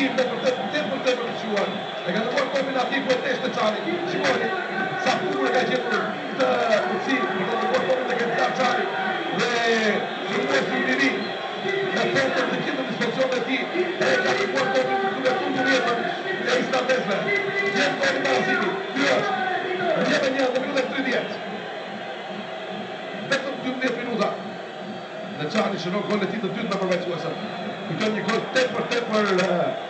tim dhe për të përqyuar. E ka nëmor kombinativ për të shtë Qani. Shikoni, sa bukur ka gjithur të përci, e ka nëmor kombinativ dhe këtë Qani. Dhe Zumës Undiri, me përtër të gjithë në dispozion dhe ti, e ka nëmor kombinativ dhe fundu vjetën e islandesve. Jetë kombinativ Marazimi, kjo është, njëve një dhe minut e 30. Vetëm 12 minuta. Dhe Qani shënon gol e ti të dytë me përveçuesën. Kujton një gol tepër